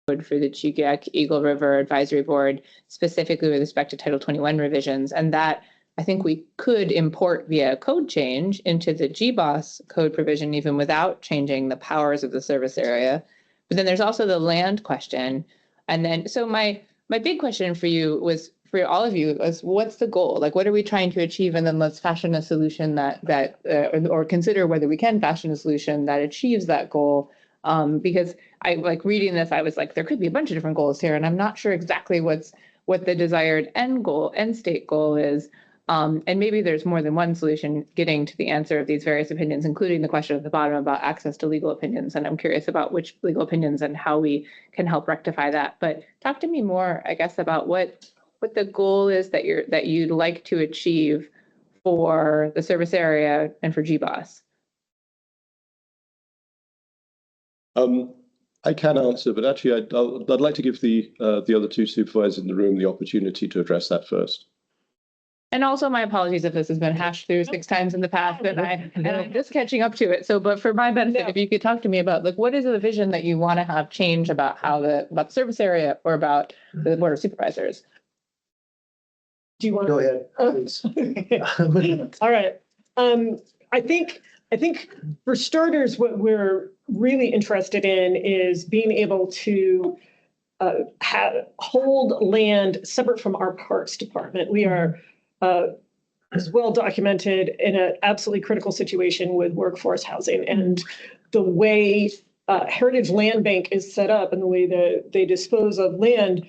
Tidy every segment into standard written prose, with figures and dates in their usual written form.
for the Chugach Eagle River Advisory Board, specifically with respect to Title 21 revisions. And that I think we could import via code change into the GBOS code provision, even without changing the powers of the service area. But then there's also the land question. And then, so my big question for you was, for all of you, was what's the goal? Like, what are we trying to achieve? And then let's fashion a solution or consider whether we can fashion a solution that achieves that goal. Because I like reading this, I was like, there could be a bunch of different goals here, and I'm not sure exactly what the desired end state goal is. And maybe there's more than one solution getting to the answer of these various opinions, including the question at the bottom about access to legal opinions. And I'm curious about which legal opinions and how we can help rectify that. But talk to me more, I guess, about what the goal is that you'd like to achieve for the service area and for GBOS. I can answer, but actually I'd like to give the other two supervisors in the room the opportunity to address that first. And also my apologies if this has been hashed through 6 times in the past and I'm just catching up to it. So, but for my benefit, if you could talk to me about like, what is the vision that you want to have change about about the service area or about the Board of Supervisors? Do you want to go ahead, please? All right. I think for starters, what we're really interested in is being able to hold land separate from our parks department. We are as well documented in an absolutely critical situation with workforce housing, and the way Heritage Land Bank is set up and the way that they dispose of land,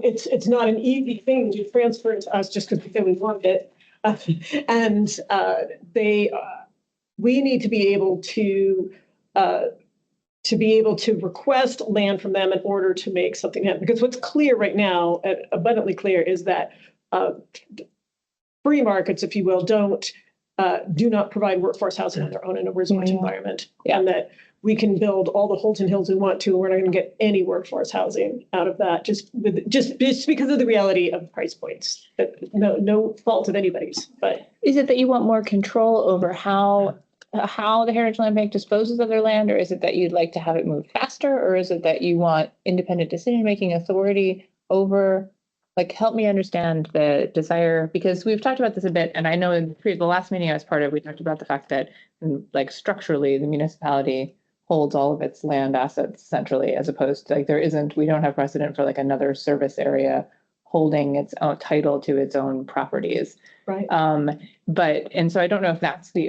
it's not an easy thing to transfer it to us just because we say we want it. We need to be able to request land from them in order to make something happen. Because what's clear right now, abundantly clear, is that free markets, if you will, do not provide workforce housing on their own in a resort environment, and that we can build all the Holton Hills we want to, and we're not going to get any workforce housing out of that, just because of the reality of price points. No fault of anybody's. But is it that you want more control over how the Heritage Land Bank disposes of their land, or is it that you'd like to have it move faster, or is it that you want independent decision-making authority over? Like, help me understand the desire, because we've talked about this a bit, and I know in the last meeting I was part of, we talked about the fact that, like, structurally, the municipality holds all of its land assets centrally, as opposed to, like, we don't have precedent for, like, another service area holding its own title to its own properties. Right. And so I don't know if that's the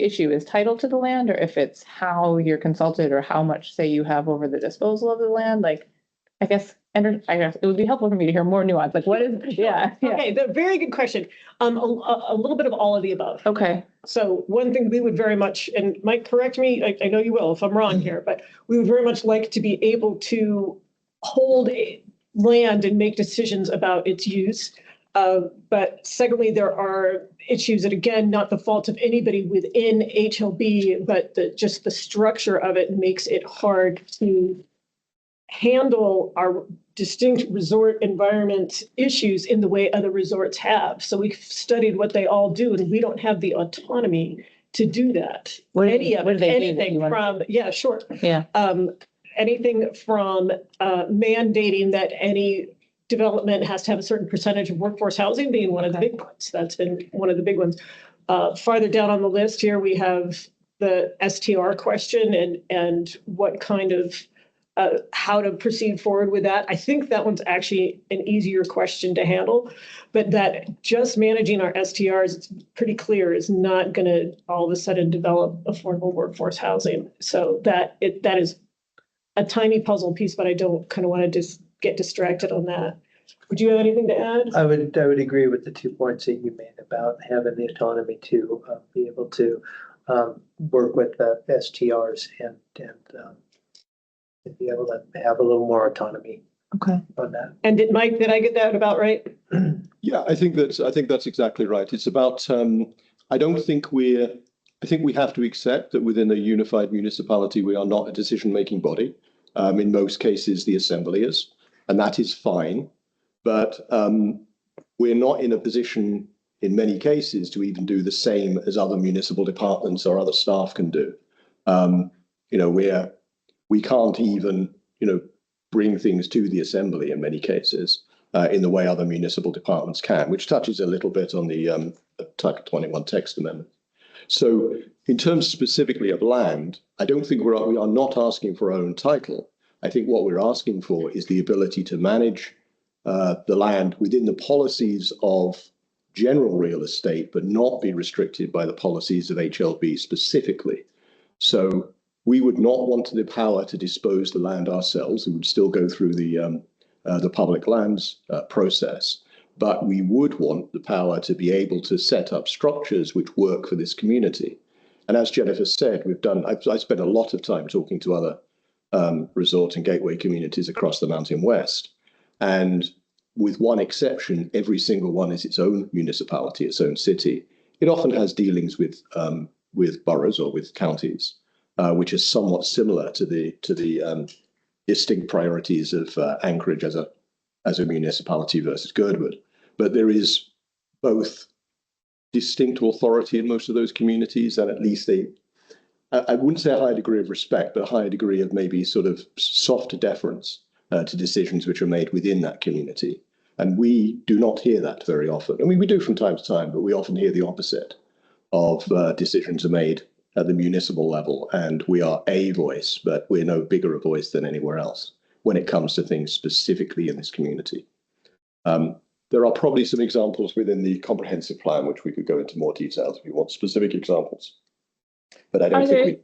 issue is title to the land, or if it's how you're consulted or how much say you have over the disposal of the land. Like, I guess it would be helpful for me to hear more nuance. Like, what is, yeah. Okay, very good question. A little bit of all of the above. Okay. So one thing we would very much, and Mike, correct me, I know you will if I'm wrong here, but we would very much like to be able to hold land and make decisions about its use. But secondly, there are issues that, again, not the fault of anybody within HLB, but just the structure of it makes it hard to handle our distinct resort environment issues in the way other resorts have. So we've studied what they all do, and we don't have the autonomy to do that. Anything from mandating that any development has to have a certain percentage of workforce housing being one of the big ones. That's been one of the big ones. Farther down on the list here, we have the STR question and what kind of how to proceed forward with that. I think that one's actually an easier question to handle, but that just managing our STRs, it's pretty clear, is not going to all of a sudden develop affordable workforce housing. So that is a tiny puzzle piece, but I don't kind of want to just get distracted on that. Would you have anything to add? I would agree with the 2 points that you made about having the autonomy to be able to work with the STRs and be able to have a little more autonomy. Okay. On that. And did I get that about right? Yeah, I think that's exactly right. It's about I think we have to accept that within a unified municipality we are not a decision-making body. In most cases, the assembly is, and that is fine. But we're not in a position in many cases to even do the same as other municipal departments or other staff can do. we can't even, bring things to the assembly in many cases in the way other municipal departments can, which touches a little bit on the Title 21 text amendment. So in terms specifically of land, I don't think we are not asking for our own title. I think what we're asking for is the ability to manage the land within the policies of general real estate, but not be restricted by the policies of HLB specifically. So we would not want the power to dispose the land ourselves. We would still go through the public lands process, but we would want the power to be able to set up structures which work for this community. And as Jennifer said, I spent a lot of time talking to other resort and gateway communities across the Mountain West. And with one exception, every single one is its own municipality, its own city. It often has dealings with boroughs or with counties, which is somewhat similar to the distinct priorities of Anchorage as a municipality versus Girdwood. But there is both distinct authority in most of those communities, and at least I wouldn't say a high degree of respect, but a higher degree of maybe sort of soft deference to decisions which are made within that community. And we do not hear that very often. I mean, we do from time to time, but we often hear the opposite of decisions are made at the municipal level, and we are a voice, but we're no bigger a voice than anywhere else when it comes to things specifically in this community. There are probably some examples within the comprehensive plan, which we could go into more details if you want specific examples, but I don't think we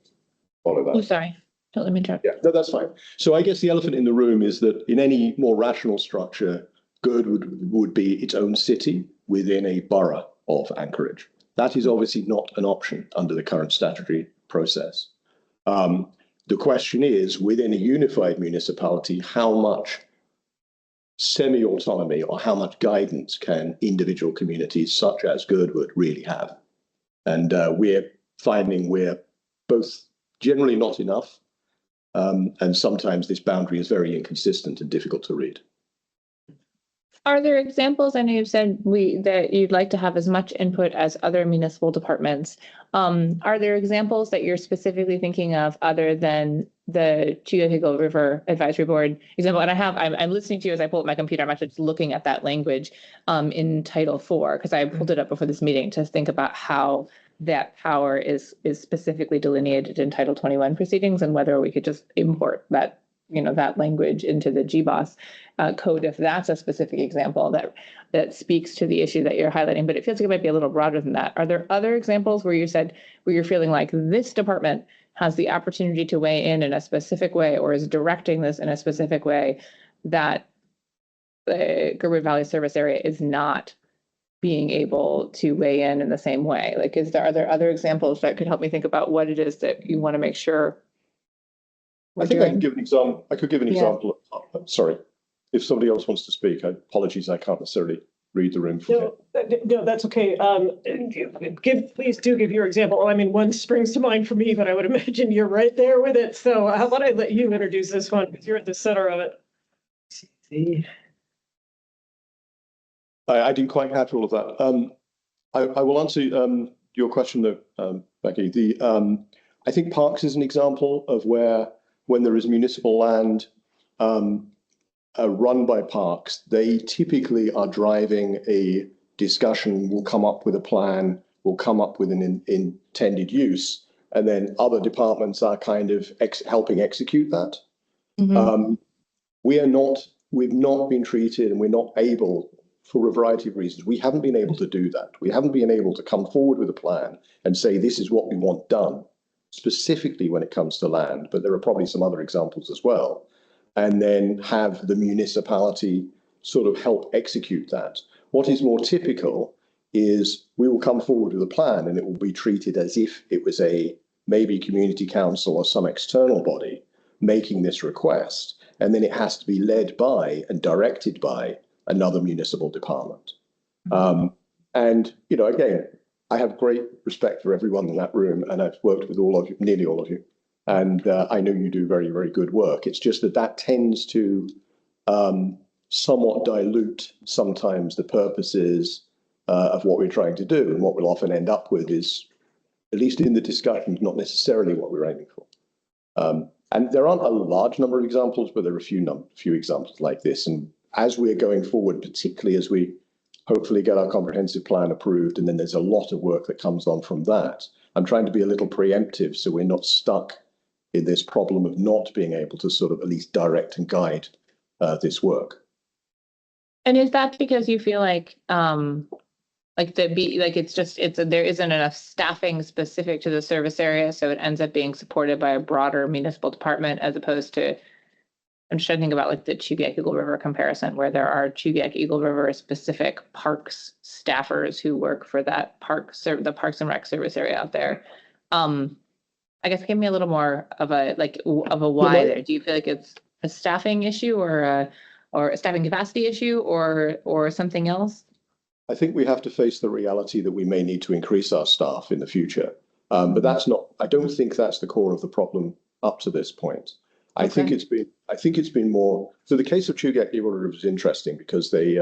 follow that. Oh, sorry. Don't let me interrupt. Yeah, no, that's fine. So I guess the elephant in the room is that in any more rational structure, Girdwood would be its own city within a borough of Anchorage. That is obviously not an option under the current statutory process. The question is, within a unified municipality, how much semi-autonomy or how much guidance can individual communities such as Girdwood really have? And we're finding we're both generally not enough, and sometimes this boundary is very inconsistent and difficult to read. Are there examples? I know you've said that you'd like to have as much input as other municipal departments. Are there examples that you're specifically thinking of other than the Eagle River Advisory Board example? And I'm listening to you as I pull up my computer. I'm actually just looking at that language in Title 4, because I pulled it up before this meeting to think about how that power is specifically delineated in Title 21 proceedings, and whether we could just import that language into the GBOS code, if that's a specific example that speaks to the issue that you're highlighting. But it feels like it might be a little broader than that. Are there other examples where you're feeling like this department has the opportunity to weigh in a specific way, or is directing this in a specific way, that the Girdwood Valley Service Area is not being able to weigh in the same way? Like, are there other examples that could help me think about what it is that you want to make sure? I think I can give an example. I could give an example. Sorry, if somebody else wants to speak, apologies, I can't necessarily read the room. No, that's okay. Please do give your example. I mean, one springs to mind for me, but I would imagine you're right there with it. So how about I let you introduce this one, because you're at the center of it. See. I didn't quite catch all of that. I will answer your question though, Becky. I think parks is an example of where, when there is municipal land run by parks, they typically are driving a discussion, will come up with a plan, will come up with an intended use, and then other departments are kind of helping execute that. Mm-hmm. We've not been treated, and we're not able, for a variety of reasons, we haven't been able to do that. We haven't been able to come forward with a plan and say, this is what we want done, specifically when it comes to land, but there are probably some other examples as well, and then have the municipality sort of help execute that. What is more typical is we will come forward with a plan, and it will be treated as if it was maybe community council or some external body making this request, and then it has to be led by and directed by another municipal department. And again, I have great respect for everyone in that room, and I've worked with all of you, nearly all of you, and I know you do very, very good work. It's just that tends to somewhat dilute sometimes the purposes of what we're trying to do, and what we'll often end up with is, at least in the discussions, not necessarily what we're aiming for. And there aren't a large number of examples, but there are a few examples like this. And as we're going forward, particularly as we hopefully get our comprehensive plan approved, and then there's a lot of work that comes on from that, I'm trying to be a little preemptive so we're not stuck in this problem of not being able to sort of at least direct and guide this work. And is that because you feel like there isn't enough staffing specific to the service area, so it ends up being supported by a broader municipal department as opposed to, I'm just trying to think about like the Chubiak Eagle River comparison, where there are Chubiak Eagle River specific parks staffers who work for that the Parks and Rec service area out there. I guess give me a little more of a why there. Do you feel like it's a staffing issue or a staffing capacity issue or something else? I think we have to face the reality that we may need to increase our staff in the future. But I don't think that's the core of the problem up to this point. I think it's been more, so the case of Chubiak Eagle River is interesting because they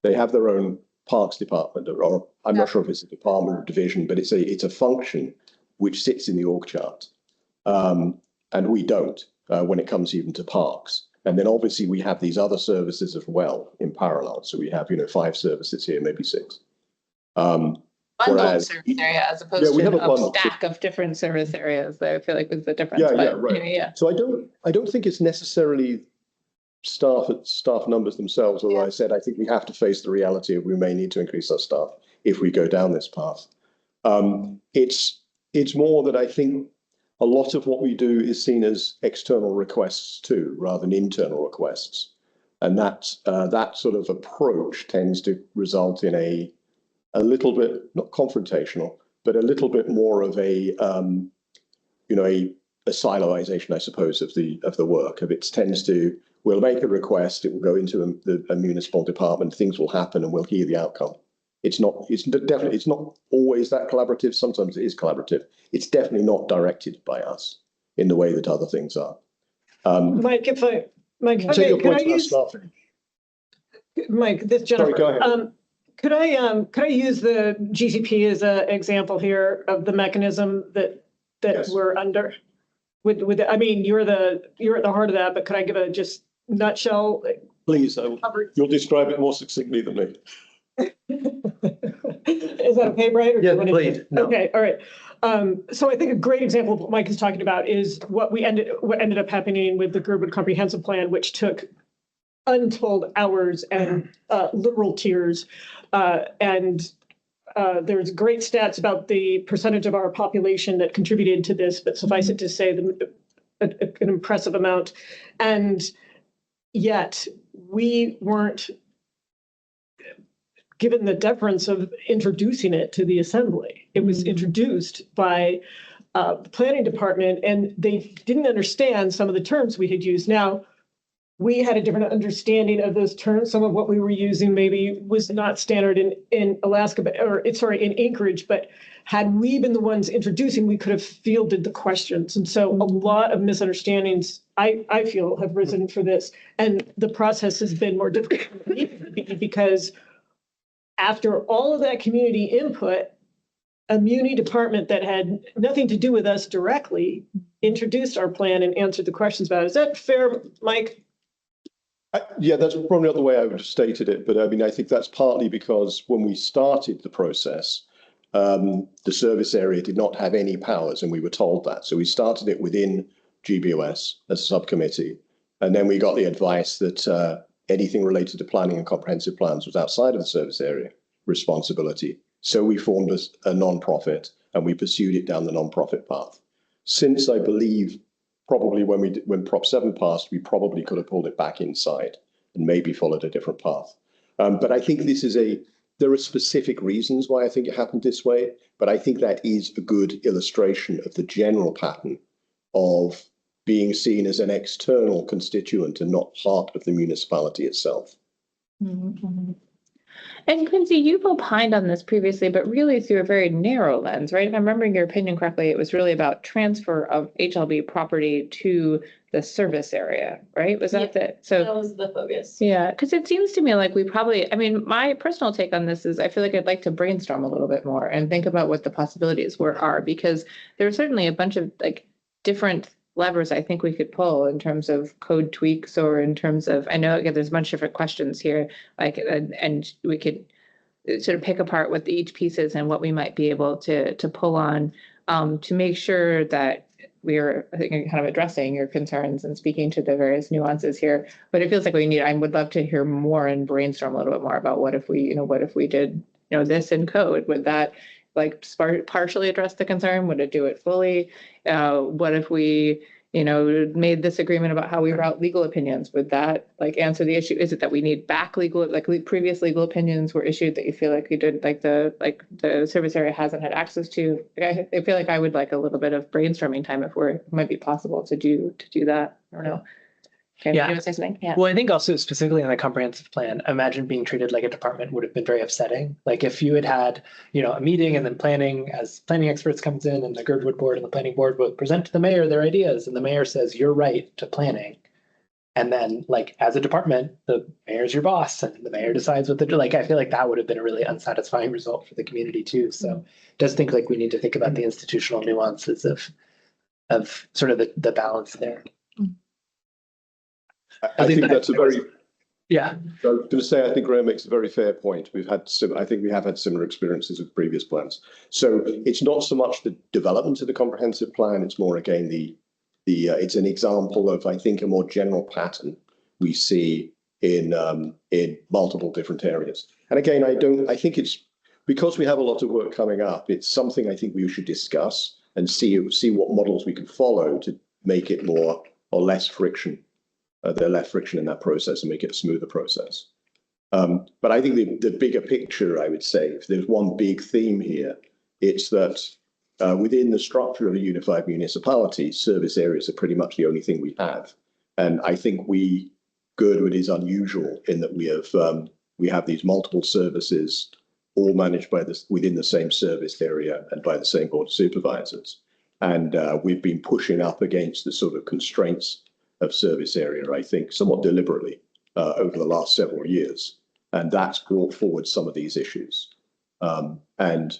have their own parks department, or I'm not sure if it's a department or division, but it's a function which sits in the org chart. And we don't when it comes even to parks. And then obviously we have these other services as well in parallel. So we have, 5 services here, maybe 6. Bundled service area as opposed to a stack of different service areas. I feel like was the difference. Right. So I don't think it's necessarily staff numbers themselves. Although I said I think we have to face the reality of we may need to increase our staff if we go down this path. It's more that I think a lot of what we do is seen as external requests too, rather than internal requests. And that sort of approach tends to result in a little bit, not confrontational, but a little bit more of a siloization, I suppose, of the work. We'll make a request, it will go into a municipal department, things will happen and we'll hear the outcome. It's not always that collaborative. Sometimes it is collaborative. It's definitely not directed by us in the way that other things are. Mike, Jennifer. Sorry, go ahead. Could I use the GCP as an example here of the mechanism that Yes. we're under? I mean, you're at the heart of that, but could I give a just nutshell? Please, you'll describe it more succinctly than me. Is that okay, Brian? Yeah, please. No. Okay, all right. So I think a great example of what Mike is talking about is what ended up happening with the Girdwood Comprehensive Plan, which took untold hours and literal tears. There's great stats about the percentage of our population that contributed to this, but suffice it to say an impressive amount. And yet we weren't given the deference of introducing it to the assembly. It was introduced by the planning department, and they didn't understand some of the terms we had used. Now, we had a different understanding of those terms. Some of what we were using maybe was not standard in Alaska, in Anchorage, but had we been the ones introducing, we could have fielded the questions. And so a lot of misunderstandings, I feel, have risen for this. And the process has been more difficult because after all of that community input, a muni department that had nothing to do with us directly introduced our plan and answered the questions about it. Is that fair, Mike? Yeah, that's probably not the way I would have stated it, but I mean, I think that's partly because when we started the process, the service area did not have any powers, and we were told that. So we started it within GBOS as a subcommittee, and then we got the advice that anything related to planning and comprehensive plans was outside of the service area responsibility. So we formed a non-profit, and we pursued it down the non-profit path. Since I believe probably when Prop 7 passed, we probably could have pulled it back inside and maybe followed a different path. But I think there are specific reasons why I think it happened this way, but I think that is a good illustration of the general pattern of being seen as an external constituent and not part of the municipality itself. Mm-hmm. And Quincy, you've opined on this previously, but really through a very narrow lens, right? If I'm remembering your opinion correctly, it was really about transfer of HLB property to the service area, right? Was that it? So that was the focus. Yeah, because it seems to me like my personal take on this is I feel like I'd like to brainstorm a little bit more and think about what the possibilities are, because there are certainly a bunch of like different levers I think we could pull in terms of code tweaks or in terms of, I know again, there's a bunch of different questions here, like, and we could sort of pick apart what each piece is and what we might be able to pull on to make sure that we're, I think, kind of addressing your concerns and speaking to the various nuances here. But it feels like I would love to hear more and brainstorm a little bit more about what if we did, this in code, would that like partially address the concern? Would it do it fully? What if we, made this agreement about how we route legal opinions? Would that like answer the issue? Is it that we need back previous legal opinions were issued that you feel like you did, like the service area hasn't had access to? I feel like I would like a little bit of brainstorming time if it might be possible to do that. I don't know. Okay, Yeah. you want to say something? Yeah. Well, I think also specifically on the comprehensive plan, imagine being treated like a department would have been very upsetting. Like if you had, a meeting and then planning experts comes in and the Girdwood board and the planning board would present to the mayor their ideas and the mayor says, you're right to planning. And then like as a department, the mayor's your boss and the mayor decides what to do. Like, I feel like that would have been a really unsatisfying result for the community too. So it does think like we need to think about the institutional nuances of sort of the balance there. I think that's a very, Yeah. I was going to say, I think Graham makes a very fair point. I think we have had similar experiences with previous plans. So it's not so much the development of the comprehensive plan, it's more again, it's an example of, I think, a more general pattern we see in multiple different areas. And again, I think it's because we have a lot of work coming up, it's something I think we should discuss and see what models we can follow to make it more or less friction. There less friction in that process and make it a smoother process. But I think the bigger picture, I would say, if there's one big theme here, it's that within the structure of a unified municipality, service areas are pretty much the only thing we have. And I think Girdwood is unusual in that we have these multiple services all managed within the same service area and by the same board of supervisors. And we've been pushing up against the sort of constraints of service area, I think, somewhat deliberately over the last several years. And that's brought forward some of these issues. And,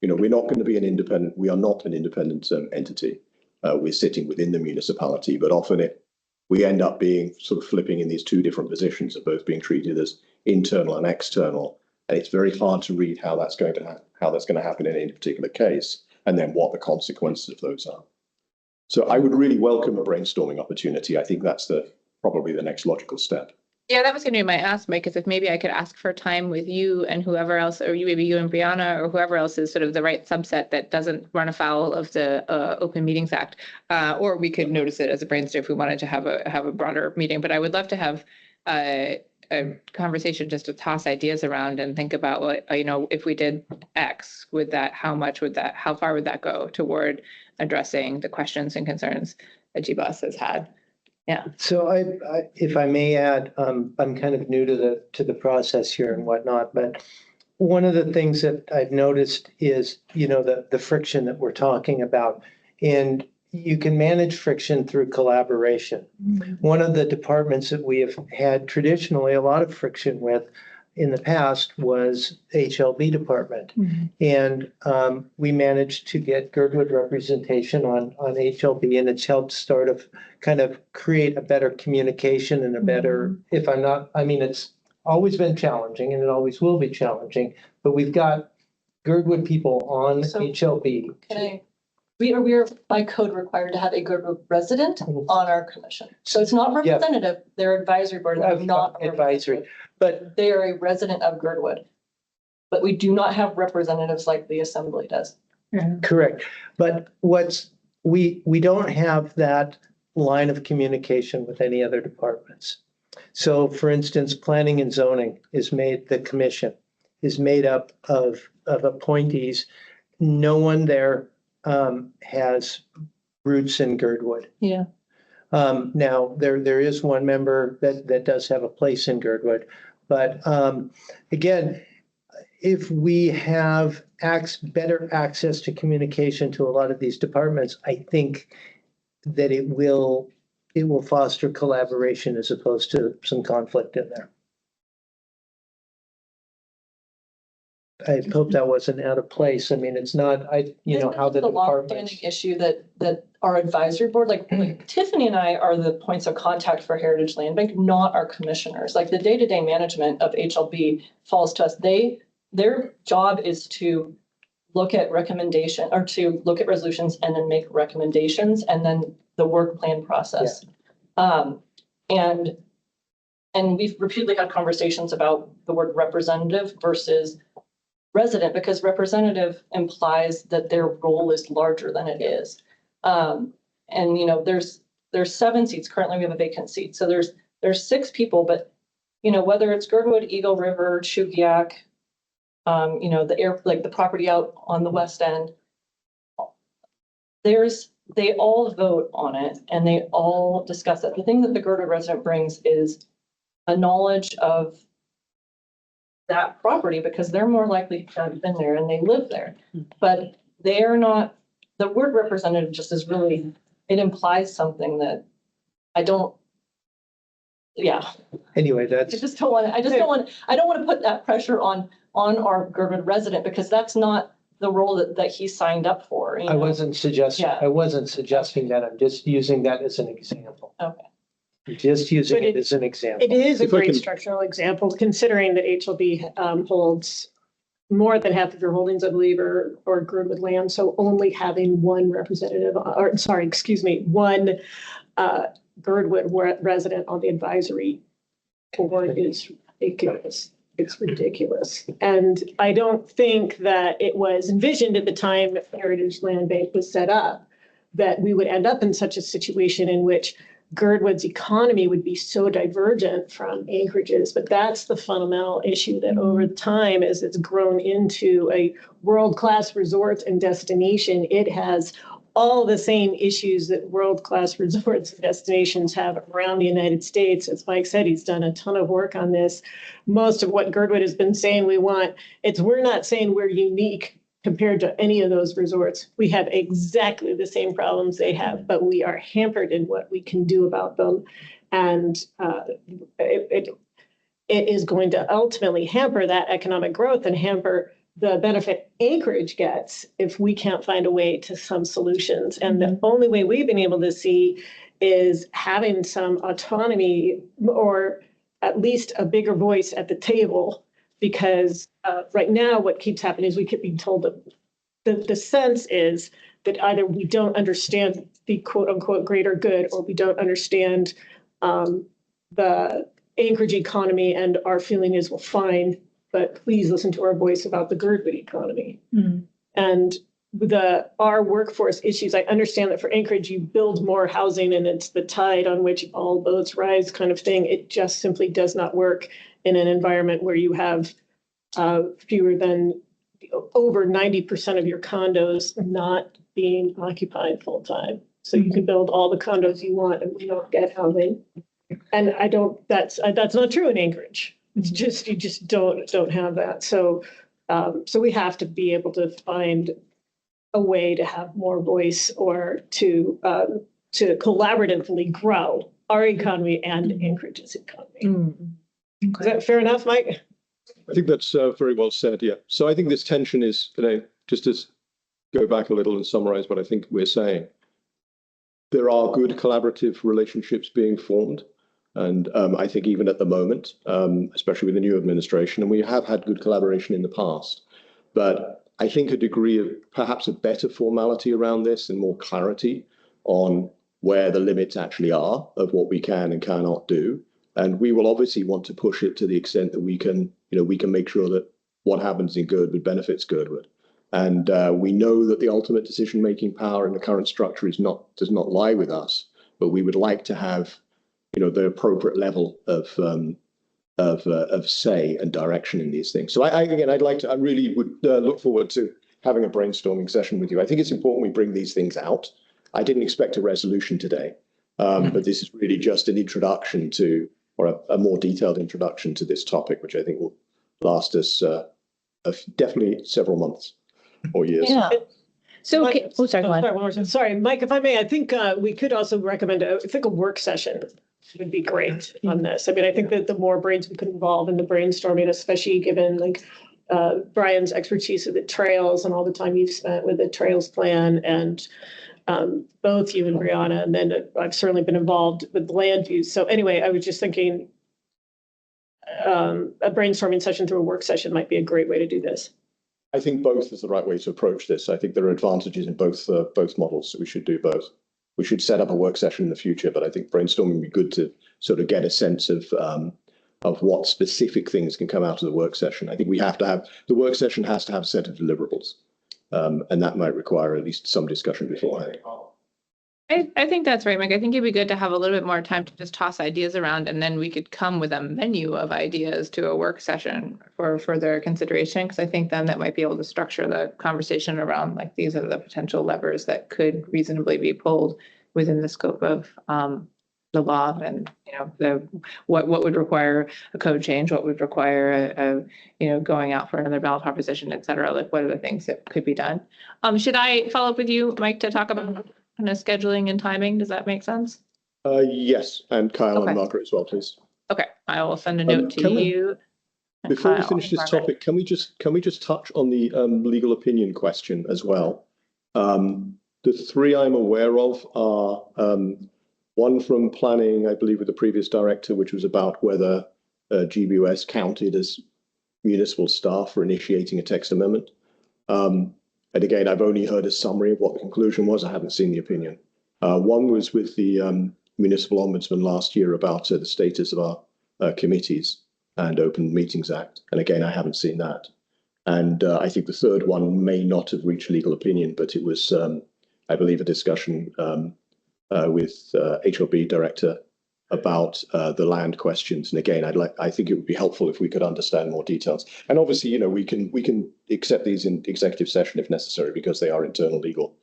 we're not going to be we are not an independent entity. We're sitting within the municipality, but often we end up being sort of flipping in these two different positions of both being treated as internal and external. And it's very hard to read how that's going to happen in any particular case, and then what the consequences of those are. So I would really welcome a brainstorming opportunity. I think that's probably the next logical step. Yeah, that was going to be my ask, Mike, is if maybe I could ask for time with you and whoever else, or maybe you and Brianna, or whoever else is sort of the right subset that doesn't run afoul of the Open Meetings Act. Or we could notice it as a brainstorm if we wanted to have a broader meeting. But I would love to have a conversation just to toss ideas around and think about what, if we did X, how far would that go toward addressing the questions and concerns that GBOS has had? Yeah. So if I may add, I'm kind of new to the process here and whatnot, but one of the things that I've noticed is, the friction that we're talking about, and you can manage friction through collaboration. Mm-hmm. One of the departments that we have had traditionally a lot of friction with in the past was HLB department. Mm-hmm. And we managed to get Girdwood representation on HLB, and it's helped kind of create a better communication and a better, it's always been challenging and it always will be challenging, but we've got Girdwood people on HLB. We are by code required to have a Girdwood resident on our commission. So it's not representative, they're advisory board, they're not advisory, but they are a resident of Girdwood. But we do not have representatives like the assembly does. Correct. But we don't have that line of communication with any other departments. So for instance, planning and zoning the commission is made up of appointees. No one there has roots in Girdwood. Yeah. Now there is one member that does have a place in Girdwood, but again, if we have better access to communication to a lot of these departments, I think that it will foster collaboration as opposed to some conflict in there. I hope that wasn't out of place. I mean, it's not, how the longstanding departments. issue that our advisory board, like Tiffany and I are the points of contact for Heritage Land Bank, not our commissioners. Like the day-to-day management of HLB falls to us. Their job is to look at recommendation or to look at resolutions and then make recommendations and then the work plan process. And we've repeatedly had conversations about the word representative versus resident, because representative implies that their role is larger than it is. And there's 7 seats. Currently we have a vacant seat. So there's 6 people, but whether it's Girdwood, Eagle River, Chugiak, the property out on the west end, they all vote on it and they all discuss it. The thing that the Girdwood resident brings is a knowledge of that property because they're more likely to have been there and they live there. But they are not, the word representative just is really, it implies something that I don't, Anyway, I that's, don't want to put that pressure on our Girdwood resident because that's not the role that he signed up for. I wasn't suggesting that. I'm just using that as an example. Okay. Just using But it as an example. It is a If I great can- structural example, considering that HLB holds more than half of your holdings, I believe, or Girdwood land. So only having one representative, one Girdwood resident on the advisory board is ridiculous. It's ridiculous. And I don't think that it was envisioned at the time Heritage Land Bank was set up that we would end up in such a situation in which Girdwood's economy would be so divergent from Anchorage's, but that's the fundamental issue that over time, as it's grown into a world-class resort and destination, it has all the same issues that world-class resorts and destinations have around the United States. As Mike said, he's done a ton of work on this. Most of what Girdwood has been saying we're not saying we're unique compared to any of those resorts. We have exactly the same problems they have, but we are hampered in what we can do about them. And it is going to ultimately hamper that economic growth and hamper the benefit Anchorage gets if we can't find a way to some solutions. And the only way we've been able to see is having some autonomy or at least a bigger voice at the table. Because right now, what keeps happening is we keep being told that the sense is that either we don't understand the quote unquote greater good, or we don't understand the Anchorage economy, and our feeling is, well, fine, but please listen to our voice about the Girdwood economy. And our workforce issues, I understand that for Anchorage, you build more housing and it's the tide on which all boats rise kind of thing. It just simply does not work in an environment where you have fewer than over 90% of your condos not being occupied full time. So you can build all the condos you want and we don't get housing. And that's not true in Anchorage. It's just, you just don't have that. So we have to be able to find a way to have more voice or to collaboratively grow our economy and Anchorage's economy. Is that fair enough, Mike? I think that's very well said. Yeah. So I think this tension is, just to go back a little and summarize what I think we're saying. There are good collaborative relationships being formed. And I think even at the moment, especially with the new administration, and we have had good collaboration in the past, but I think a degree of perhaps a better formality around this and more clarity on where the limits actually are of what we can and cannot do. And we will obviously want to push it to the extent that we can make sure that what happens in Girdwood benefits Girdwood. And we know that the ultimate decision-making power in the current structure does not lie with us, but we would like to have, the appropriate level of say and direction in these things. So I really would look forward to having a brainstorming session with you. I think it's important we bring these things out. I didn't expect a resolution today, but this is really just an introduction to, or a more detailed introduction to this topic, which I think will last us definitely several months or years. Yeah. So, Mike, sorry, go on. one more time. Sorry, Mike, if I may, I think we could also recommend a work session would be great on this. I mean, I think that the more brains we could involve in the brainstorming, especially given Brian's expertise with the trails and all the time you've spent with the trails plan, and both you and Brianna, and then I've certainly been involved with land use. So anyway, I was just thinking a brainstorming session through a work session might be a great way to do this. I think both is the right way to approach this. I think there are advantages in both models, so we should do both. We should set up a work session in the future, but I think brainstorming would be good to sort of get a sense of what specific things can come out of the work session. I think the work session has to have a set of deliverables, and that might require at least some discussion beforehand. I think that's right, Mike. I think it'd be good to have a little bit more time to just toss ideas around, and then we could come with a menu of ideas to a work session for further consideration. Because I think then that might be able to structure the conversation around, like, these are the potential levers that could reasonably be pulled within the scope of the law, and what would require a code change, what would require a going out for another ballot proposition, et cetera. Like, what are the things that could be done? Should I follow up with you, Mike, to talk about kind of scheduling and timing? Does that make sense? Yes, and Kyle Okay. and Margaret as well, please. Okay, I will send a note to can we- you. and Before we Kyle finish and this Margaret. topic, can we just touch on the legal opinion question as well? The three I'm aware of are one from planning, I believe, with the previous director, which was about whether GBOS counted as municipal staff for initiating a text amendment. And again, I've only heard a summary of what the conclusion was. I haven't seen the opinion. One was with the municipal ombudsman last year about the status of our committees and Open Meetings Act. And again, I haven't seen that. And I think the third one may not have reached legal opinion, but it was, I believe, a discussion with HLB director about the land questions. And again, I think it would be helpful if we could understand more details. And obviously, we can accept these in executive session if necessary, because they are internal legal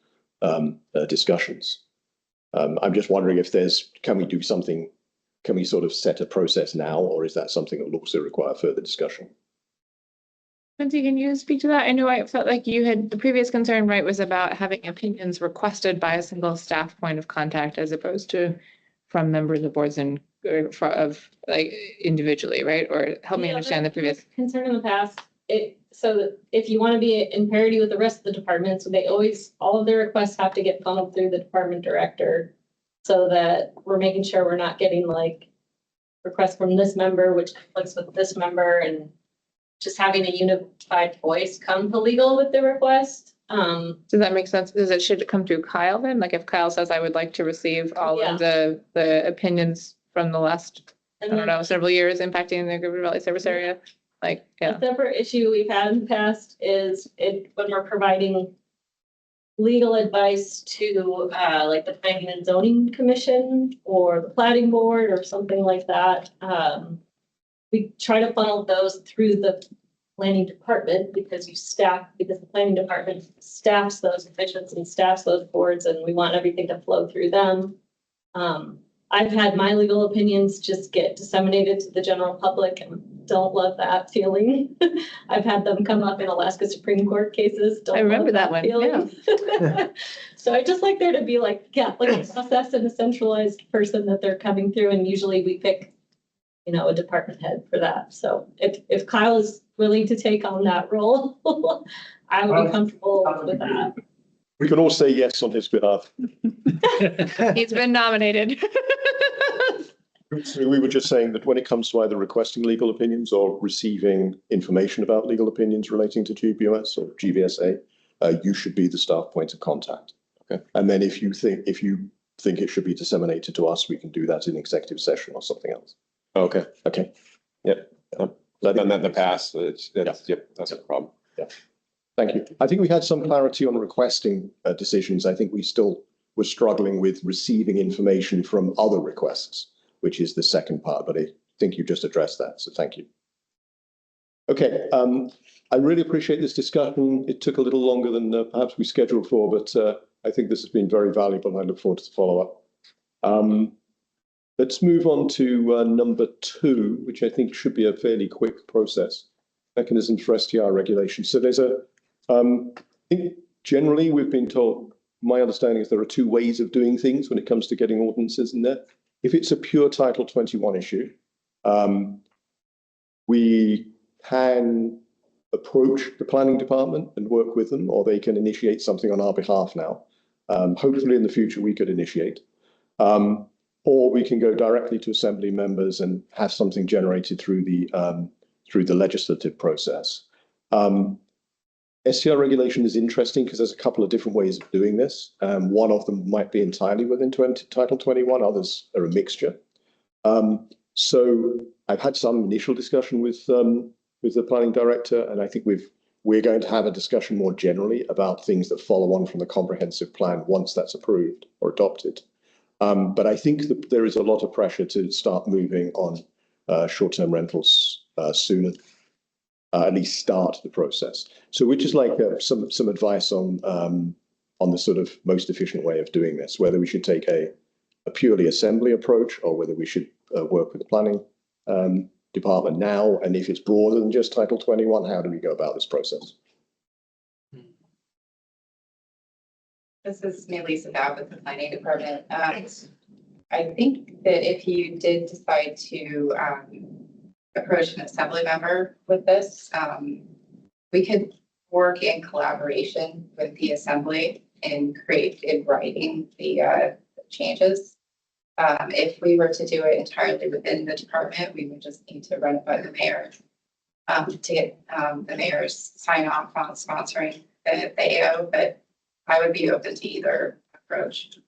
discussions. I'm just wondering if can we do something? Can we sort of set a process now, or is that something that will also require further discussion? Lindsay, can you speak to that? I know I felt like you had the previous concern, right, was about having opinions requested by a single staff point of contact as opposed to from members of boards and of like individually, right? Or help me understand the previous. Concern in the past, so that if you want to be in parity with the rest of the departments, all of their requests have to get funneled through the department director, so that we're making sure we're not getting like requests from this member, which conflicts with this member, and just having a unified voice come to legal with the request. Does that make sense? Should it come through Kyle then? Like, if Kyle says, I would like to receive all of the opinions from the last, I don't know, several years impacting the Girdwood Valley service area, like, yeah. A separate issue we've had in the past is when we're providing legal advice to like the Planning and Zoning Commission or the Planning Board or something like that. We try to funnel those through the planning department because the planning department staffs those officials and staffs those boards, and we want everything to flow through them. I've had my legal opinions just get disseminated to the general public, and don't love that feeling. I've had them come up in Alaska Supreme Court cases. I remember that one, Yeah. So I just like there to be like a process and a centralized person that they're coming through, and usually we pick a department head for that. So if Kyle is willing to take on that role, I would be comfortable with that. We can all say yes on his behalf. He's been nominated. So we were just saying that when it comes to either requesting legal opinions or receiving information about legal opinions relating to GBOS or GVSA, you should be the staff point of contact. Okay. And then if you think it should be disseminated to us, we can do that in executive session or something else. Okay. Okay. Yep. I've done that in the past. So that's a problem. Yeah. Thank you. I think we had some clarity on requesting decisions. I think we still were struggling with receiving information from other requests, which is the second part, but I think you just addressed that. So thank you. Okay. I really appreciate this discussion. It took a little longer than perhaps we scheduled for, but I think this has been very valuable. I look forward to the follow-up. Let's move on to number 2, which I think should be a fairly quick process. Mechanism for STR regulation. So there's I think generally we've been told, my understanding is there are 2 ways of doing things when it comes to getting ordinances in there. If it's a pure Title 21 issue, we can approach the planning department and work with them, or they can initiate something on our behalf now. Hopefully in the future we could initiate. Or we can go directly to assembly members and have something generated through the legislative process. STR regulation is interesting because there's a couple of different ways of doing this. One of them might be entirely within Title 21, others are a mixture. So I've had some initial discussion with the planning director, and I think we're going to have a discussion more generally about things that follow on from the comprehensive plan once that's approved or adopted. But I think that there is a lot of pressure to start moving on short-term rentals sooner, at least start the process. So we'd just like some advice on the sort of most efficient way of doing this, whether we should take a purely assembly approach or whether we should work with the planning department now. And if it's broader than just Title 21, how do we go about this process? This is Melissa Babb with the planning department. I think that if you did decide to approach an assembly member with this, we could work in collaboration with the assembly and create in writing the changes. If we were to do it entirely within the department, we would just need to run it by the mayor to get the mayor's sign off on sponsoring the AO, but I would be open to either approach.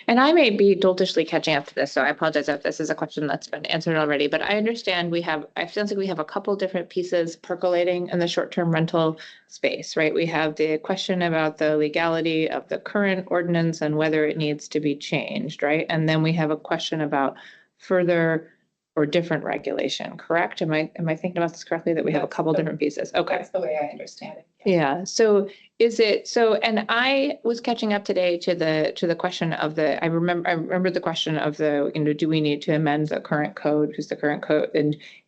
And I may be doltishly catching up to this, so I apologize if this is a question that's been answered already, but I understand I feel like we have a couple different pieces percolating in the short-term rental space, right? We have the question about the legality of the current ordinance and whether it needs to be changed, right? And then we have a question about further or different regulation, correct? Am I thinking about this correctly, that we have a couple different pieces? Okay. That's the way I understand it. Yeah, so and I was catching up today to the question of I remember the question of do we need to amend the current code, because the current code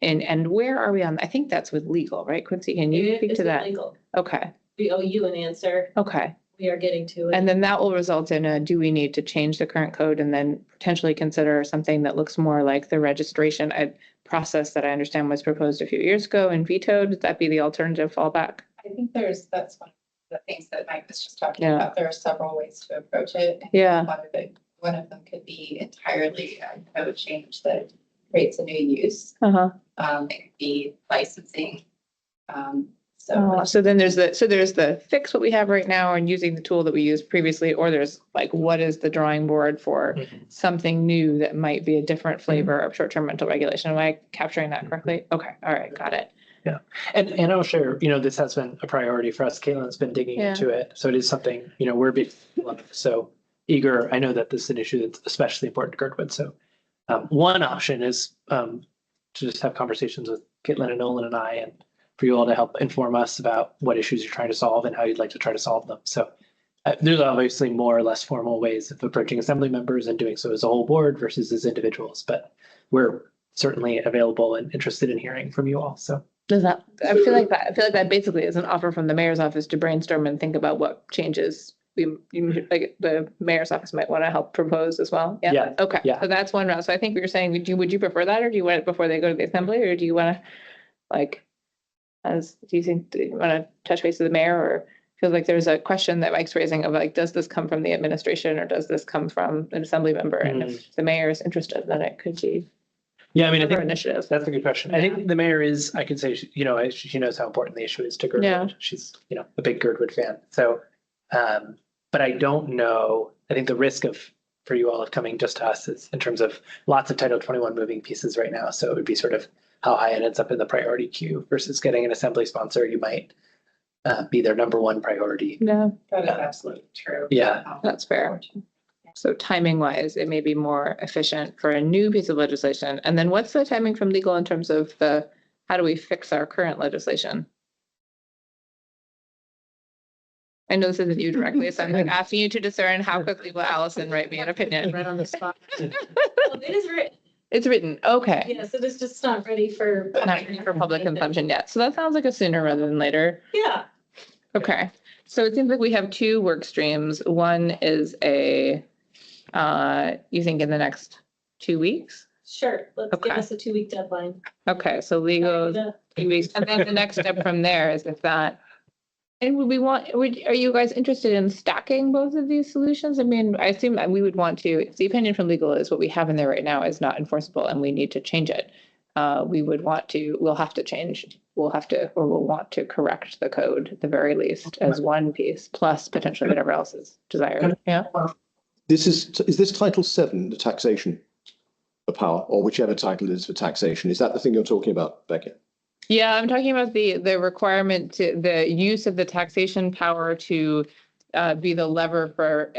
and where are we on? I think that's with legal, right, Quincy? Can you speak to that? Legal. Okay. We owe you an answer. Okay. We are getting to it. And then that will result in do we need to change the current code and then potentially consider something that looks more like the registration process that I understand was proposed a few years ago and vetoed? Would that be the alternative fallback? I think that's one of the things that Mike was just talking about. There are several ways to approach it. Yeah. One of them could be entirely a code change that creates a new use. Uh-huh. It could be licensing. So then there's the fix what we have right now and using the tool that we used previously, or there's like, what is the drawing board for something new that might be a different flavor of short-term rental regulation? Am I capturing that correctly? Okay. All right. Got it. Yeah. And I'll share, this has been a priority for us. Caitlin's been digging into it. So it is something, we're big, so eager. I know that this is an issue that's especially important to Girdwood. So one option is to just have conversations with Caitlin and Nolan and I, and for you all to help inform us about what issues you're trying to solve and how you'd like to try to solve them. So there's obviously more or less formal ways of approaching assembly members and doing so as a whole board versus as individuals, but we're certainly available and interested in hearing from you all. So I feel like that basically is an offer from the mayor's office to brainstorm and think about what changes like the mayor's office might want to help propose as well. Yeah. Yeah. Okay. Yeah. So that's one route. So I think we were saying, would you prefer that, or do you want it before they go to the assembly, or do you want to do you want to touch base with the mayor, or feel like there's a question that Mike's raising of does this come from the administration or does this come from an assembly member? And if the mayor is interested, then it could be. Yeah, I mean, I think initiative. that's a good question. I think the mayor is, I can say, she knows how important the issue is to Girdwood. Yeah. She's, a big Girdwood fan. So, but I don't know, I think the risk for you all of coming just to us is in terms of lots of Title 21 moving pieces right now. So it would be sort of how high it ends up in the priority queue versus getting an assembly sponsor. You might be their number one priority. Yeah, That is absolutely true. Yeah. that's fair. So timing wise, it may be more efficient for a new piece of legislation. And then what's the timing from legal in terms of how do we fix our current legislation? I know this isn't you directly, so I'm asking you to discern how quickly will Allison write me an opinion. Right on the spot. Well, it is written. It's written. Okay. Yes, it is just not ready for. Not ready for public consumption yet. So that sounds like a sooner rather than later. Yeah. Okay. So it seems like we have two work streams. One is you think in the next 2 weeks? Sure, let's give Okay. us a 2-week deadline. Okay, so legal, Yeah. 2 weeks, and then the next step from there is if that. And are you guys interested in stacking both of these solutions? I mean, I assume that we would want to, if the opinion from legal is what we have in there right now is not enforceable and we need to change it. We'll want to correct the code at the very least as one piece, plus potentially whatever else is desired. Yeah. Is this Title 7, the taxation of power, or whichever title it is for taxation? Is that the thing you're talking about, Becky? Yeah, I'm talking about the requirement to the use of the taxation power to be the lever for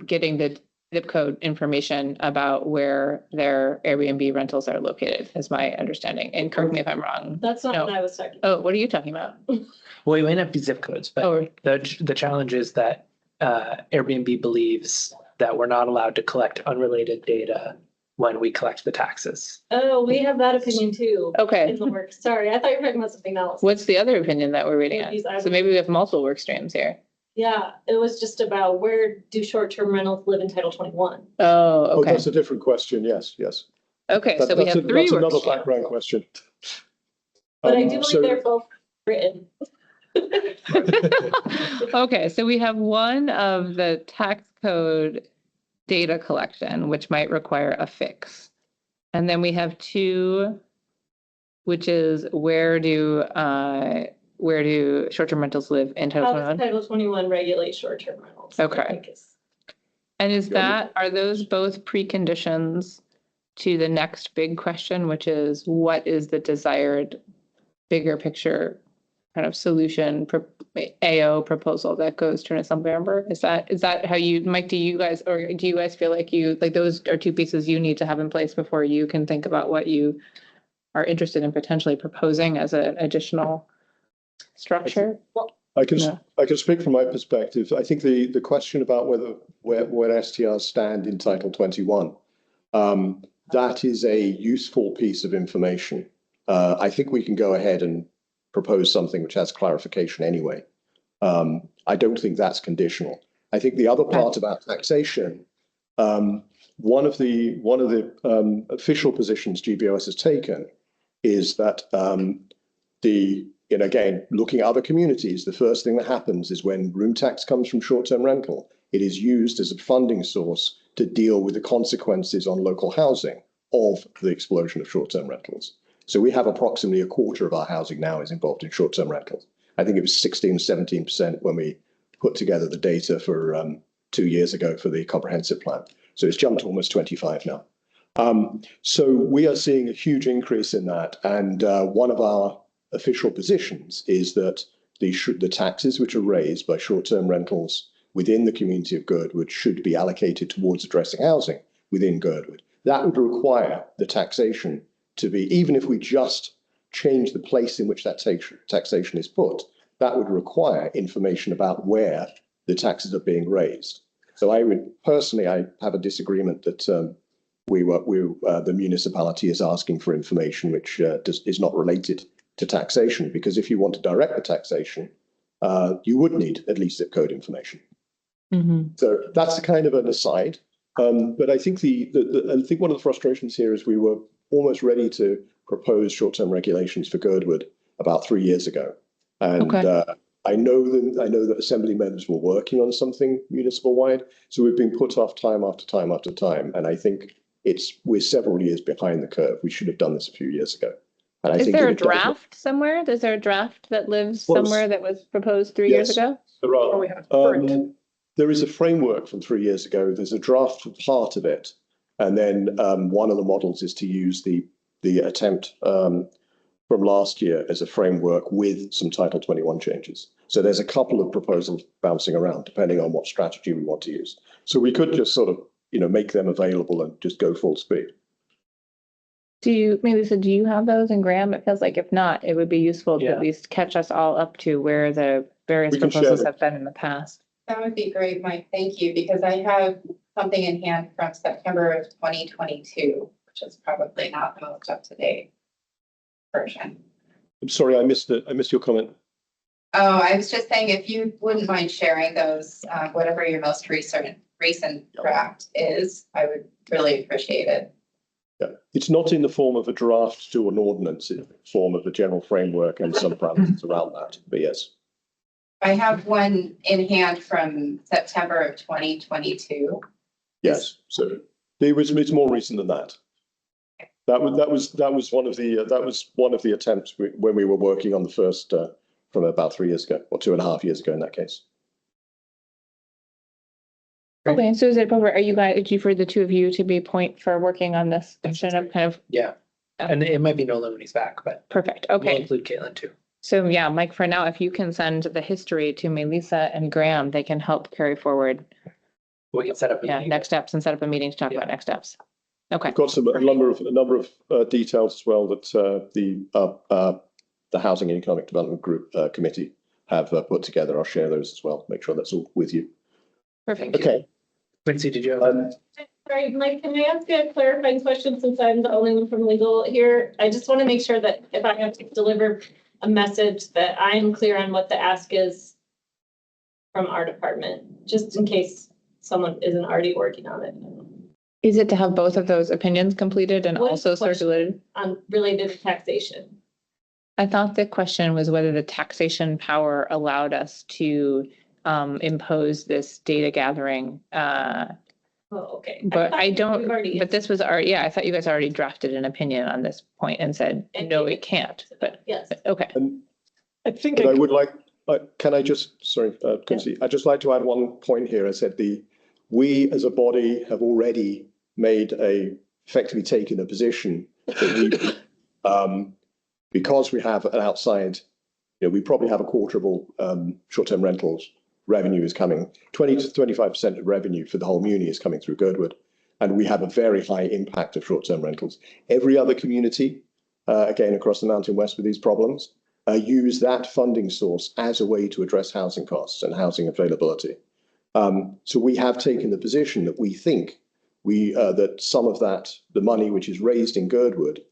getting the zip code information about where their Airbnb rentals are located, is my understanding. And correct me if I'm wrong. That's not No. what I was talking. Oh, what are you talking about? Well, it might not be zip codes, but Oh, the challenge is that Airbnb believes that we're not allowed to collect unrelated data when we collect the taxes. Oh, we have that opinion too. okay. In the works. Sorry, I thought you were talking about something else. What's the other opinion that we're reading These on? are So the- maybe we have multiple work streams here. Yeah, it was just about where do short-term rentals live in Title 21? Oh, Oh, okay. that's a different question. Yes, yes. Okay, so we That's have three that's work another streams. background question. But I do believe So- they're both written. Okay, so we have one of the tax code data collection, which might require a fix. And then we have two, which is where do short-term rentals live in Title How does 21? Title 21 regulate short-term rentals? Okay. I think is- And are those both preconditions to the next big question, which is what is the desired bigger picture kind of solution, AO proposal that goes to an assembly member? Is that how you, Mike, do you guys feel like those are two pieces you need to have in place before you can think about what you are interested in potentially proposing as an additional structure? I can Yeah. speak from my perspective. I think the question about where STRs stand in Title 21, that is a useful piece of information. I think we can go ahead and propose something which has clarification anyway. I don't think that's conditional. I think the other part about taxation, one of the official positions GBOS has taken is that again, looking at other communities, the first thing that happens is when room tax comes from short-term rental, it is used as a funding source to deal with the consequences on local housing of the explosion of short-term rentals. So we have approximately a quarter of our housing now is involved in short-term rentals. I think it was 16, 17% when we put together the data for 2 years ago for the comprehensive plan. So it's jumped to almost 25 now. So we are seeing a huge increase in that. And one of our official positions is that the taxes which are raised by short-term rentals within the community of Girdwood should be allocated towards addressing housing within Girdwood. That would require the taxation to be, even if we just change the place in which that taxation is put, that would require information about where the taxes are being raised. So I have a disagreement that the municipality is asking for information which is not related to taxation, because if you want to direct the taxation, you would need at least zip code information. Mm-hmm. So that's kind of an aside. But I think I think one of the frustrations here is we were almost ready to propose short-term regulations for Girdwood about 3 years ago. And I know that assembly members were working on something municipal-wide. So we've been put off time after time after time. And I think we're several years behind the curve. We should have done this a few years ago. And I Is think there a it does- draft somewhere? Is there a draft that lives Well, somewhere that was proposed 3 years yes. ago? There are. we have current. There is a framework from 3 years ago. There's a draft for part of it. And then one of the models is to use the attempt from last year as a framework with some Title 21 changes. So there's a couple of proposals bouncing around depending on what strategy we want to use. So we could just sort of, make them available and just go full speed. Do you have those? And Graham, it feels like if not, it would be useful to Yeah. at least catch us all up to where the various We can share proposals them. have been in the past. That would be great, Mike. Thank you, because I have something in hand from September of 2022, which is probably not the most up-to-date version. I'm sorry, I missed it. I missed your comment. Oh, I was just saying, if you wouldn't mind sharing those, whatever your most recent draft is, I would really appreciate it. Yeah, it's not in the form of a draft to an ordinance, it's in the form of a general framework and some parameters around that, but yes. I have one in hand from September of 2022. Yes, so it's more recent than that. That was one of the attempts when we were working on the first from about 3 years ago, or 2.5 years ago in that case. Okay, so is it appropriate, are you guys, for the two of you to be point for working on this section of kind of, Yeah. And it might be Nolan when he's back, but perfect, we'll okay. include Caitlin too. So yeah, Mike, for now, if you can send the history to Melissa and Graham, they can help carry forward, We can set up. a yeah, meeting. next steps and set up a meeting to talk about next steps. Okay, We've got a number of details as well that the Housing and Economic Development Group Committee have put together. I'll share those as well. Make sure that's all with you. perfect. Okay. Quincy, did you have? Sorry, Mike, can I ask a clarifying question since I'm the only one from legal here? I just want to make sure that if I have to deliver a message that I'm clear on what the ask is from our department, just in case someone isn't already working on it. Is it to have both of those opinions completed and What is also the question? circulated? Related to taxation. I thought the question was whether the taxation power allowed us to impose this data gathering. Oh, okay. But thought I we've don't, already but this was already, yeah, I thought you guys already drafted an opinion on this point and said, And no, gave it can't, but, Yes. okay. I think But I would like, can I just, sorry, Quincy, I'd just like to add one point here. I said we as a body have already effectively taken a position that we, because we have an outside, we probably have a quarter of all short-term rentals revenue is coming, 20 to 25% of revenue for the whole muni is coming through Girdwood. And we have a very high impact of short-term rentals. Every other community, again, across the Mountain West with these problems, use that funding source as a way to address housing costs and housing availability. So we have taken the position that we think that some of that, the money which is raised in Girdwood,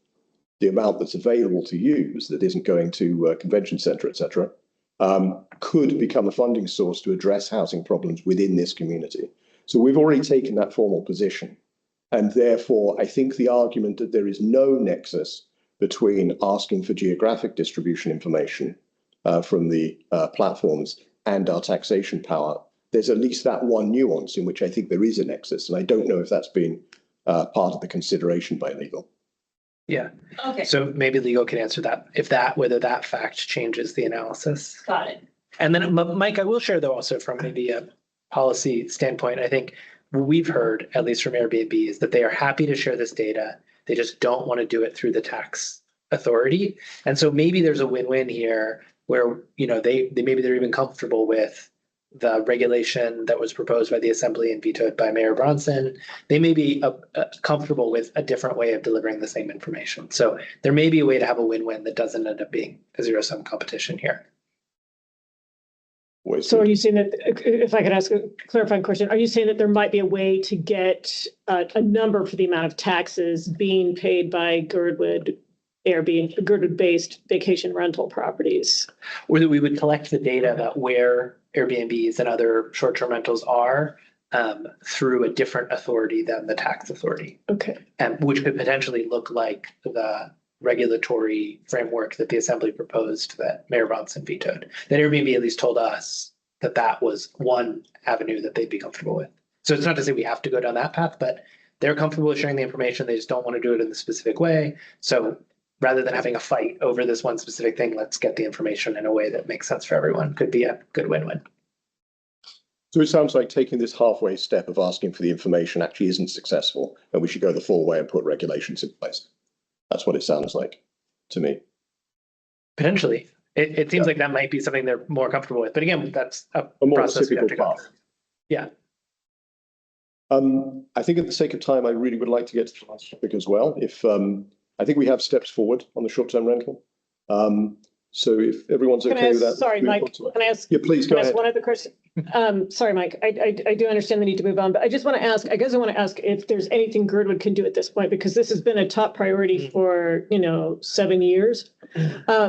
the amount that's available to use that isn't going to convention centre, etc., could become a funding source to address housing problems within this community. So we've already taken that formal position. And therefore, I think the argument that there is no nexus between asking for geographic distribution information from the platforms and our taxation power, there's at least that one nuance in which I think there is a nexus. And I don't know if that's been part of the consideration by legal. Yeah. Okay, So maybe legal can answer that, whether that fact changes the analysis. got it. And then, Mike, I will share though also from maybe a policy standpoint, I think what we've heard, at least from Airbnb, is that they are happy to share this data. They just don't want to do it through the tax authority. And so maybe there's a win-win here where, maybe they're even comfortable with the regulation that was proposed by the Assembly and vetoed by Mayor Bronson. They may be comfortable with a different way of delivering the same information. So there may be a way to have a win-win that doesn't end up being a zero-sum competition here. So are you saying that, if I could ask a clarifying question, are you saying that there might be a way to get a number for the amount of taxes being paid by Girdwood Airbnb, Girdwood-based vacation rental properties? Or that we would collect the data about where Airbnbs and other short-term rentals are through a different authority than the tax authority. Okay. And which could potentially look like the regulatory framework that the Assembly proposed that Mayor Bronson vetoed. That Airbnb at least told us that that was one avenue that they'd be comfortable with. So it's not to say we have to go down that path, but they're comfortable with sharing the information. They just don't want to do it in the specific way. So rather than having a fight over this one specific thing, let's get the information in a way that makes sense for everyone. Could be a good win-win. So it sounds like taking this halfway step of asking for the information actually isn't successful, and we should go the full way and put regulations in place. That's what it sounds like to me. Potentially. It seems like that might be something they're more comfortable with. But again, that's a more process we have to typical go path. through. Yeah. I think at the sake of time, I really would like to get to the last topic as well. If I think we have steps forward on the short-term rental. So if everyone's okay with that. Sorry, Mike, can I ask? Yeah, please go Can I ask ahead. one other question? Sorry, Mike, I do understand the need to move on, but I just want to ask, I guess I want to ask if there's anything Girdwood can do at this point, because this has been a top priority for, 7 years.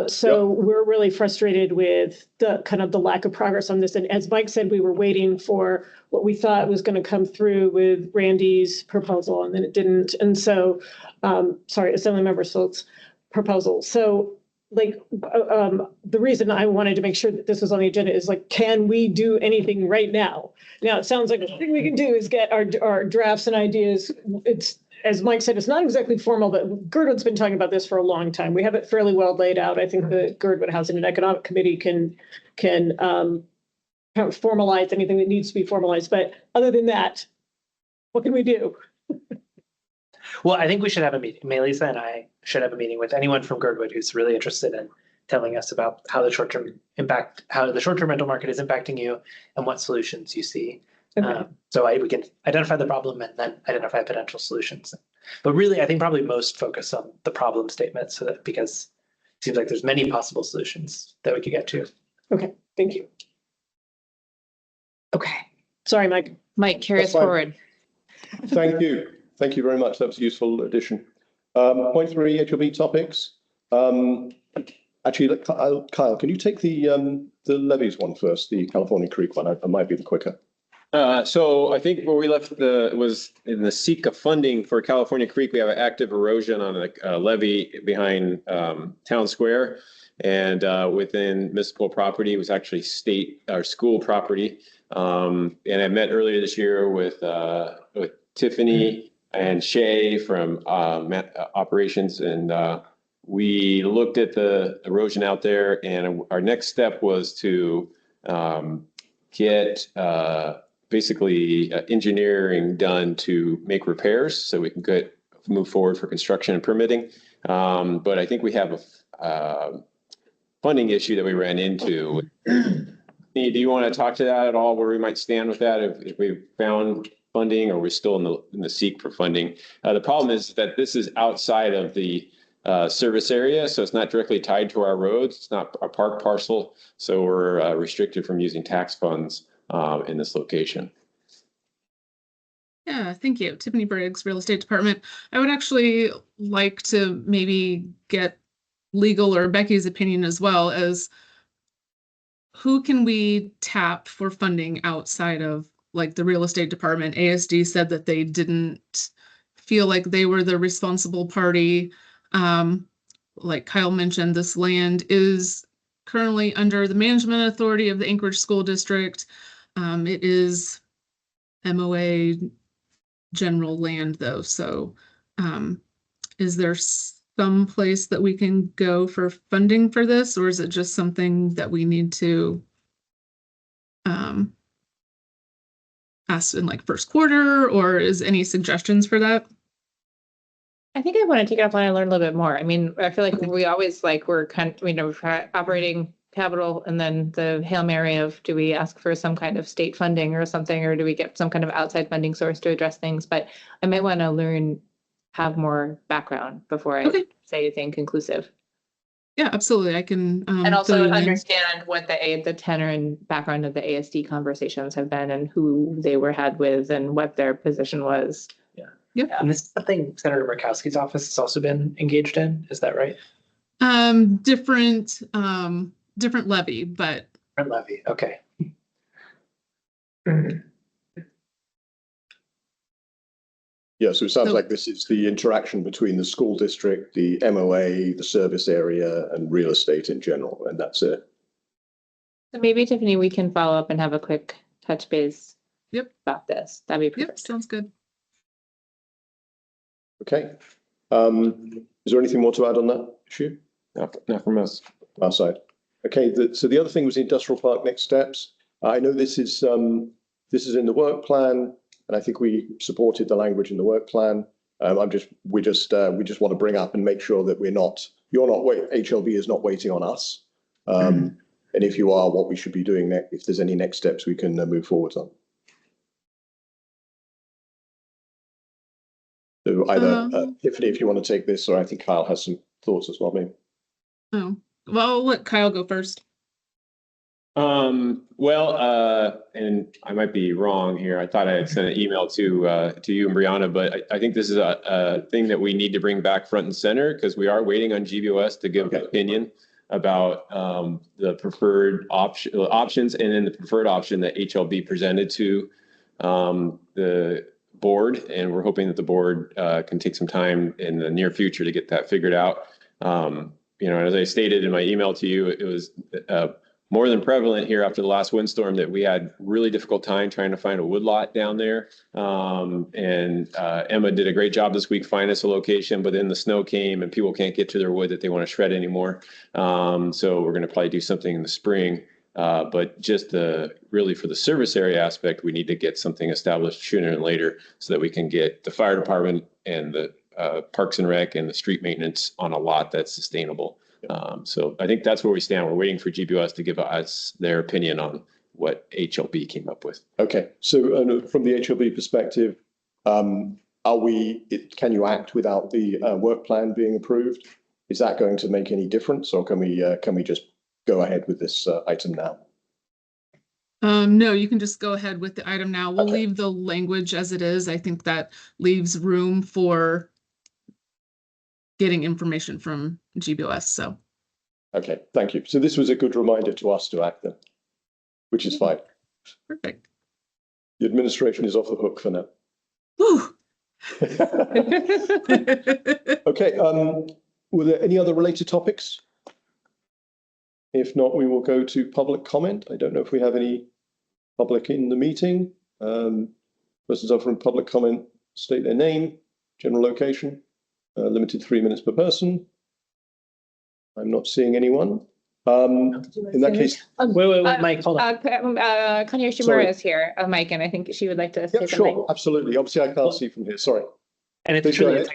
So we're really frustrated with the kind of the lack of progress on this. And as Mike said, we were waiting for what we thought was going to come through with Randy's proposal, and then it didn't. And so, Assemblymember Schultz's proposal. So the reason I wanted to make sure that this was on the agenda is can we do anything right now? Now, it sounds like the thing we can do is get our drafts and ideas. It's, as Mike said, it's not exactly formal, but Girdwood's been talking about this for a long time. We have it fairly well laid out. I think the Girdwood Housing and Economic Committee can kind of formalize anything that needs to be formalized. But other than that, what can we do? Well, I think we should have a meeting. Melissa and I should have a meeting with anyone from Girdwood who's really interested in telling us about how the short-term rental market is impacting you and what solutions you see. Okay. So we can identify the problem and then identify potential solutions. But really, I think probably most focus on the problem statement, so that because it seems like there's many possible solutions that we could get to. Okay, thank you. Okay, Sorry, Mike. Mike, carry us That's fine. forward. Thank you. Thank you very much. That was a useful addition. Point 3, HLB topics. Actually, Kyle, can you take the levies one first, the California Creek one? That might be the quicker. So I think where we left was in the seek of funding for California Creek. We have an active erosion on a levee behind Town Square, and within municipal property, it was actually state or school property. And I met earlier this year with Tiffany and Shay from operations, and we looked at the erosion out there, and our next step was to get basically engineering done to make repairs so we can move forward for construction and permitting. But I think we have a funding issue that we ran into. Do you want to talk to that at all, where we might stand with that, if we found funding, or we're still in the seek for funding? The problem is that this is outside of the service area, so it's not directly tied to our roads. It's not a park parcel, so we're restricted from using tax funds in this location. Yeah, thank you. Tiffany Briggs, Real Estate Department. I would actually like to maybe get legal or Becky's opinion as well, as who can we tap for funding outside of the real estate department. ASD said that they didn't feel like they were the responsible party. Like Kyle mentioned, this land is currently under the management authority of the Anchorage School District. It is MOA general land though. So is there some place that we can go for funding for this, or is it just something that we need to ask in first quarter, or is any suggestions for that? I think I want to take it offline and learn a little bit more. I mean, I feel like we always we're kind of, operating capital, and then the Hail Mary of, do we ask for some kind of state funding or something, or do we get some kind of outside funding source to address things? But I might want to have more background before I say anything conclusive. Yeah, absolutely. I can. And also understand what the tenor and background of the ASD conversations have been, and who they had with, and what their position was. Yep. And this is something Senator Murkowski's office has also been engaged in. Is that right? Different levy, but Different levy. Okay. Yeah, so it sounds like this is the interaction between the school district, the MOA, the service area, and real estate in general, and that's it. So maybe, Tiffany, we can follow up and have a quick touch base about this. That'd be perfect. Yep, sounds good. Okay. Is there anything more to add on that issue? Not from us. Our side. Okay, so the other thing was the industrial park next steps. I know this is in the work plan, and I think we supported the language in the work plan. We just want to bring up and make sure that HLB is not waiting on us. And if you are, what we should be doing next, if there's any next steps we can move forward on. So either Tiffany, if you want to take this, or I think Kyle has some thoughts as well, maybe. Oh, well, I'll let Kyle go first. And I might be wrong here. I thought I had sent an email to you and Brianna, but I think this is a thing that we need to bring back front and center because we are waiting on GBOS to give an opinion about the preferred options and then the preferred option that HLB presented to the board. And we're hoping that the board can take some time in the near future to get that figured out. As I stated in my email to you, it was more than prevalent here after the last windstorm that we had really difficult time trying to find a woodlot down there. Emma did a great job this week finding us a location, but then the snow came and people can't get to their wood that they want to shred anymore. So we're going to probably do something in the spring. But just really for the service area aspect, we need to get something established sooner than later so that we can get the fire department and the Parks and Rec and the street maintenance on a lot that's sustainable. So I think that's where we stand. We're waiting for GBOS to give us their opinion on what HLB came up with. Okay, so from the HLB perspective, can you act without the work plan being approved? Is that going to make any difference, or can we just go ahead with this item now? No, you can just go ahead with the item now. We'll Okay. leave the language as it is. I think that leaves room for getting information from GBOS, so. Okay, thank you. So this was a good reminder to us to act then, which is fine. Perfect. The administration is off the hook for now. Whew. Okay, were there any other related topics? If not, we will go to public comment. I don't know if we have any public in the meeting. Persons offering public comment state their name, general location, limited 3 minutes per person. I'm not seeing anyone. In that case, Wait, Mike, hold on. Connie Shimura is here, Mike, and I think she would like to say yeah, something. sure, absolutely. Obviously, I can't see from here. Sorry. And Please go ahead.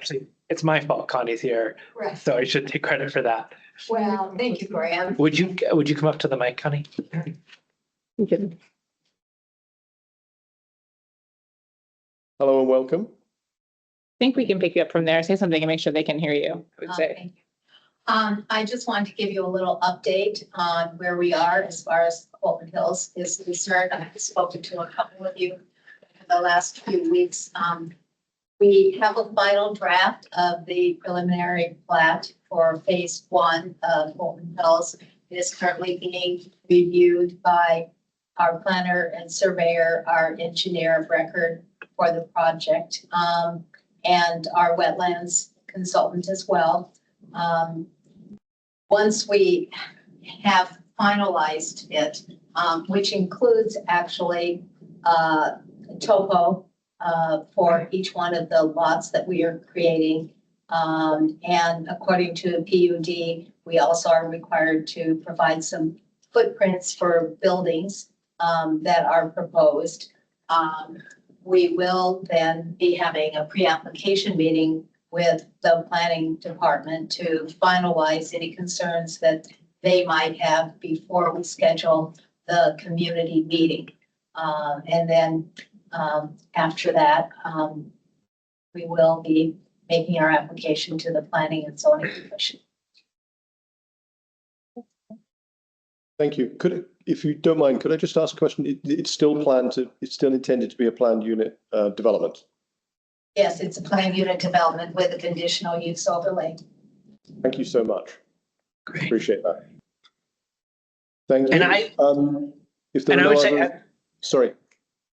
it's my fault Connie's here, Right. so I should take credit for that. Well, thank you, Graham. Would you come up to the mic, Connie? You can- Hello and welcome. I think we can pick you up from there, say something and make sure they can hear you, I would say. Thank you. I just wanted to give you a little update on where we are as far as Holton Hills is concerned. I've spoken to a couple of you in the last few weeks. We have a final draft of the preliminary plat for phase 1 of Holton Hills. It is currently being reviewed by our planner and surveyor, our engineer of record for the project, and our wetlands consultant as well. Once we have finalized it, which includes actually topo for each one of the lots that we are creating. And according to PUD, we also are required to provide some footprints for buildings that are proposed. We will then be having a pre-application meeting with the planning department to finalize any concerns that they might have before we schedule the community meeting. And then after that, we will be making our application to the Planning and Zoning Commission. Thank you. If you don't mind, could I just ask a question? It's still intended to be a planned unit development. Yes, it's a planned unit development with a conditional use overlay. Thank you so much. Great. Appreciate that. Thank you. And I- if there and are I no would say- other, sorry.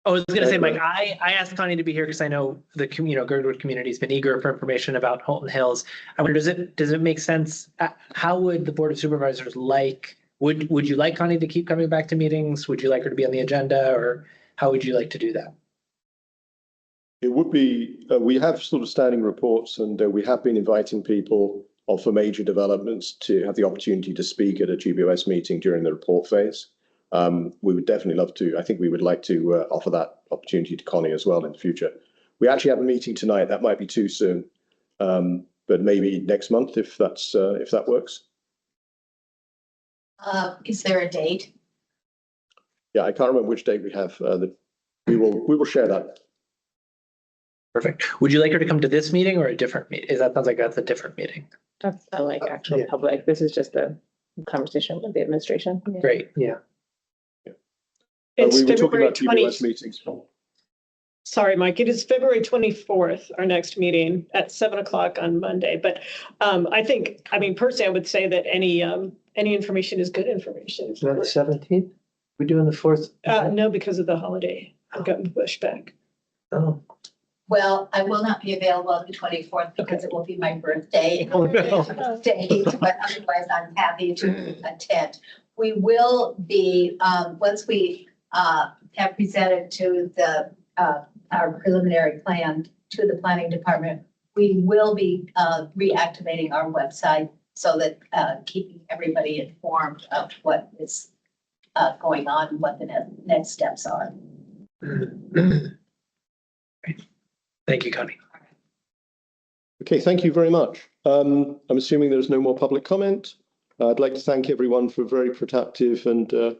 I was going to say, Go Mike, I asked Connie to be here because I know the Girdwood community has been eager for information about Holton Hills. I wonder, does it make sense? How would the Board of Supervisors would you like Connie to keep coming back to meetings? Would you like her to be on the agenda, or how would you like to do that? It would be, we have sort of standing reports, and we have been inviting people for major developments to have the opportunity to speak at a GBOS meeting during the report phase. We would definitely love to. I think we would like to offer that opportunity to Connie as well in the future. We actually have a meeting tonight. That might be too soon, but maybe next month if that works. Is there a date? Yeah, I can't remember which date we have. We will share that. Perfect. Would you like her to come to this meeting or a different meeting? That sounds like that's a different meeting. That's like actual Yeah. public. This is just a conversation with the administration. Yeah. Great. Yeah. It's We were talking February about 20. GBOS meetings. Sorry, Mike, it is February 24th, our next meeting at 7 o'clock on Monday. But I think, I mean, personally, I would say that any information is good information. It's not the 17th? We're doing the 4th? No, because of the holiday. I've gotten pushed back. Oh. Well, I will not be available on the 24th because it will be my birthday. Oh, no. But otherwise, I'm happy to attend. We will be, once we have presented to the our preliminary plan to the planning department, we will be reactivating our website so that keeping everybody informed of what is going on and what the next steps are. Thank you, Connie. Okay, thank you very much. I'm assuming there's no more public comment. I'd like to thank everyone for very productive and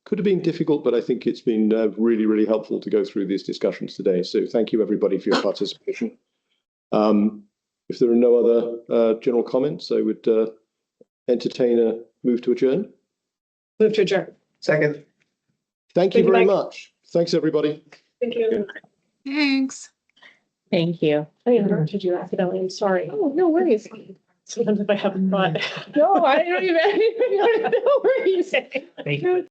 could have been difficult, but I think it's been really, really helpful to go through these discussions today. So thank you, everybody, for your participation. If there are no other general comments, I would entertain a move to adjourn. Move to adjourn. Second. Thank you Thank you, very Mike. much. Thanks, everybody. Thank you. Thanks. Thank you. I interrupted you accidentally. I'm sorry. Oh, no worries. Sometimes if I haven't thought. No, I don't even know what you're saying. Thank you.